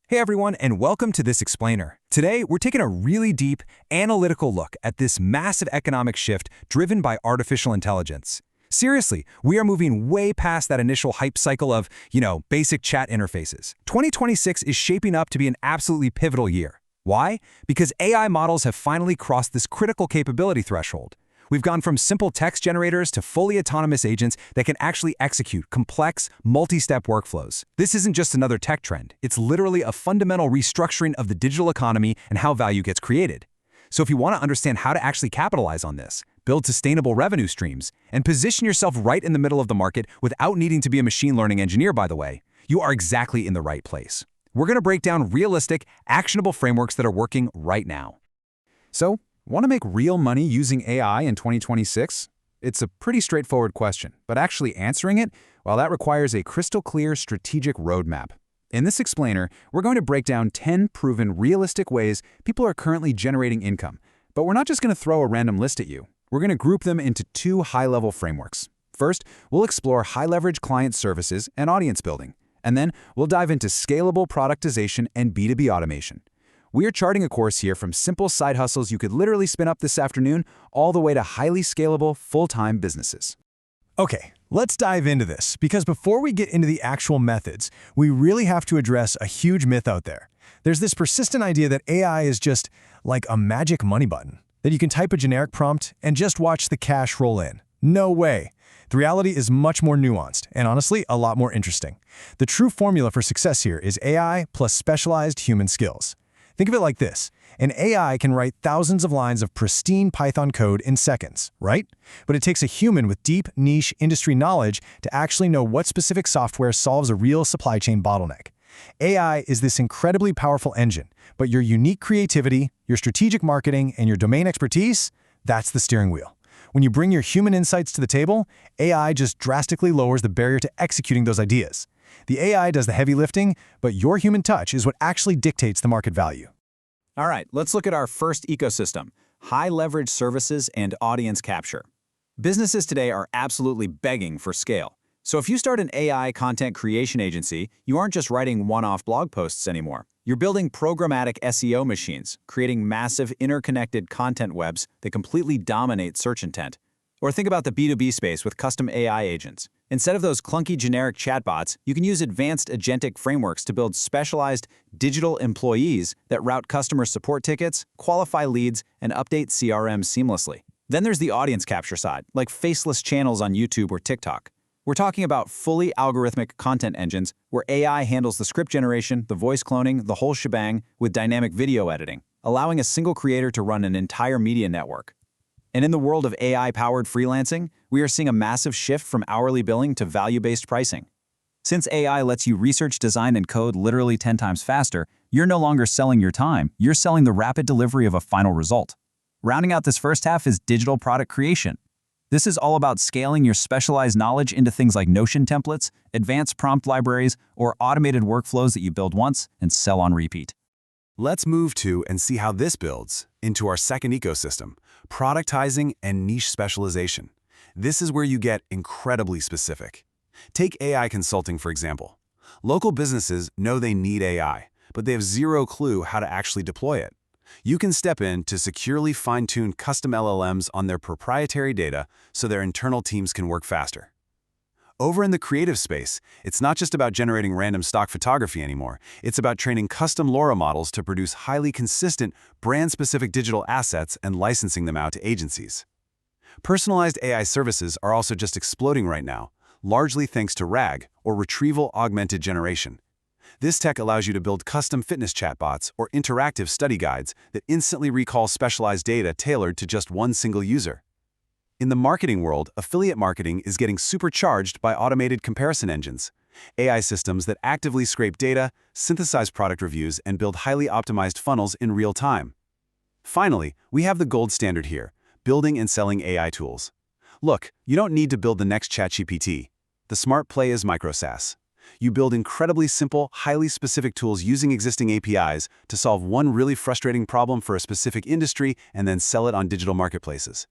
Hey everyone, and welcome to this explainer. Today, we're taking a really deep, analytical look at this massive economic shift driven by artificial intelligence. Seriously, we are moving way past that initial hype cycle of, basic chat interfaces. 2026 is shaping up to be an absolutely pivotal year. Why? Because AI models have finally crossed this critical capability threshold. We've gone from simple text generators to fully autonomous agents that can actually execute complex, multi-step workflows. This isn't just another tech trend. It's literally a fundamental restructuring of the digital economy and how value gets created. So if you want to understand how to actually capitalize on this, build sustainable revenue streams, and position yourself right in the middle of the market without needing to be a machine learning engineer, by the way, you are exactly in the right place. We're going to break down realistic, actionable frameworks that are working right now. So, want to make real money using AI in 2026? It's a pretty straightforward question, but actually answering it, well, that requires a crystal-clear strategic roadmap. In this explainer, we're going to break down 10 proven realistic ways people are currently generating income. But we're not just going to throw a random list at you. We're going to group them into two high-level frameworks. First, we'll explore high-leverage client services and audience building. And then we'll dive into scalable productization and B2B automation. We are charting a course here from simple side hustles you could literally spin up this afternoon all the way to highly scalable, full-time businesses. Okay, let's dive into this, because before we get into the actual methods, we really have to address a huge myth out there. There's this persistent idea that AI is just like a magic money button, that you can type a generic prompt and just watch the cash roll in. No way. The reality is much more nuanced and honestly a lot more interesting. The true formula for success here is AI plus specialized human skills. Think of it like this. An AI can write thousands of lines of pristine Python code in seconds, right? But it takes a human with deep, niche industry knowledge to actually know what specific software solves a real supply chain bottleneck. AI is this incredibly powerful engine, but your unique creativity, your strategic marketing, and your domain expertise, that's the steering wheel. When you bring your human insights to the table, AI just drastically lowers the barrier to executing those ideas. The AI does the heavy lifting, but your human touch is what actually dictates the market value. All right, let's look at our first ecosystem, high-leverage services and audience capture. Businesses today are absolutely begging for scale. So if you start an AI content creation agency, you aren't just writing one-off blog posts anymore. You're building programmatic SEO machines, creating massive interconnected content webs that completely dominate search intent. Or think about the B2B space with custom AI agents. Instead of those clunky generic chatbots, you can use advanced agentic frameworks to build specialized digital employees that route customer support tickets, qualify leads, and update CRM seamlessly. Then there's the audience capture side, like faceless channels on YouTube or TikTok. We're talking about fully algorithmic content engines where AI handles the script generation, the voice cloning, the whole shebang with dynamic video editing, allowing a single creator to run an entire media network. And in the world of AI-powered freelancing, we are seeing a massive shift from hourly billing to value-based pricing. Since AI lets you research, design, and code literally 10 times faster, you're no longer selling your time, you're selling the rapid delivery of a final result. Rounding out this first half is digital product creation. This is all about scaling your specialized knowledge into things like Notion templates, advanced prompt libraries, or automated workflows that you build once and sell on repeat. Let's move to and see how this builds into our second ecosystem, productizing and niche specialization. This is where you get incredibly specific. Take AI consulting, for example. Local businesses know they need AI, but they have zero clue how to actually deploy it. You can step in to securely fine-tune custom LLMs on their proprietary data so their internal teams can work faster. Over in the creative space, it's not just about generating random stock photography anymore. It's about training custom LoRa models to produce highly consistent, brand-specific digital assets and licensing them out to agencies. Personalized AI services are also just exploding right now, largely thanks to RAG, or Retrieval Augmented Generation. This tech allows you to build custom fitness chatbots or interactive study guides that instantly recall specialized data tailored to just one single user. In the marketing world, affiliate marketing is getting supercharged by automated comparison engines, AI systems that actively scrape data, synthesize product reviews, and build highly optimized funnels in real time. Finally, we have the gold standard here, building and selling AI tools. Look, you don't need to build the next ChatGPT. The smart play is micro-SaaS. You build incredibly simple, highly specific tools using existing APIs to solve one really frustrating problem for a specific industry and then sell it on digital marketplaces.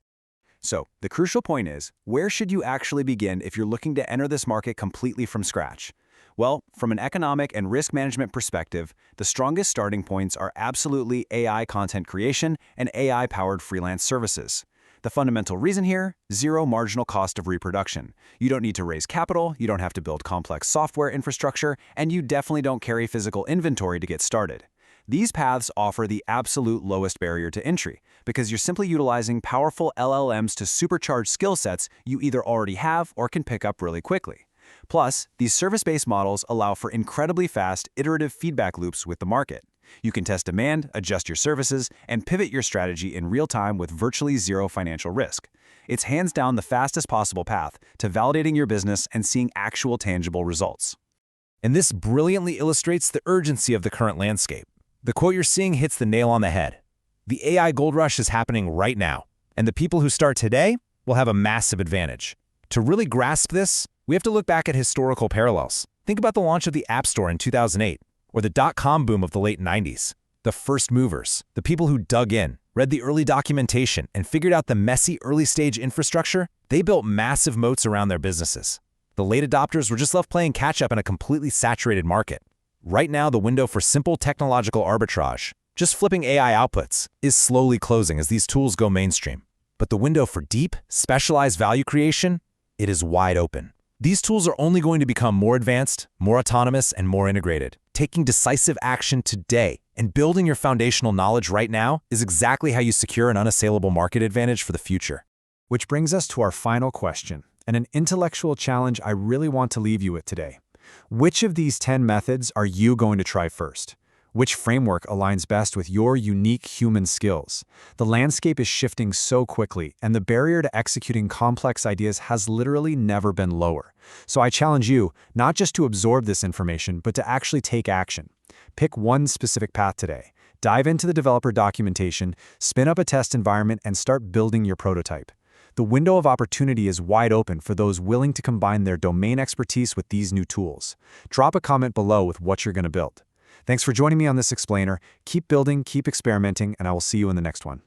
So, the crucial point is, where should you actually begin if you're looking to enter this market completely from scratch? Well, from an economic and risk management perspective, the strongest starting points are absolutely AI content creation and AI-powered freelance services. The fundamental reason here, zero marginal cost of reproduction. You don't need to raise capital, you don't have to build complex software infrastructure, and you definitely don't carry physical inventory to get started. These paths offer the absolute lowest barrier to entry because you're simply utilizing powerful LLMs to supercharge skill sets you either already have or can pick up really quickly. Plus, these service-based models allow for incredibly fast, iterative feedback loops with the market. You can test demand, adjust your services, and pivot your strategy in real time with virtually zero financial risk. It's hands down the fastest possible path to validating your business and seeing actual tangible results. And this brilliantly illustrates the urgency of the current landscape. The quote you're seeing hits the nail on the head. The AI gold rush is happening right now, and the people who start today will have a massive advantage. To really grasp this, we have to look back at historical parallels. Think about the launch of the App Store in 2008, or the dot-com boom of the late 90s. The first movers, the people who dug in, read the early documentation, and figured out the messy early-stage infrastructure, they built massive moats around their businesses. The late adopters were just left playing catch-up in a completely saturated market. Right now, the window for simple technological arbitrage, just flipping AI outputs, is slowly closing as these tools go mainstream. But the window for deep, specialized value creation, it is wide open. These tools are only going to become more advanced, more autonomous, and more integrated. Taking decisive action today and building your foundational knowledge right now is exactly how you secure an unassailable market advantage for the future. Which brings us to our final question, and an intellectual challenge I really want to leave you with today. Which of these 10 methods are you going to try first? Which framework aligns best with your unique human skills? The landscape is shifting so quickly, and the barrier to executing complex ideas has literally never been lower. So I challenge you not just to absorb this information, but to actually take action. Pick one specific path today. Dive into the developer documentation, spin up a test environment, and start building your prototype. The window of opportunity is wide open for those willing to combine their domain expertise with these new tools. Drop a comment below with what you're going to build. Thanks for joining me on this explainer. Keep building, keep experimenting, and I will see you in the next one.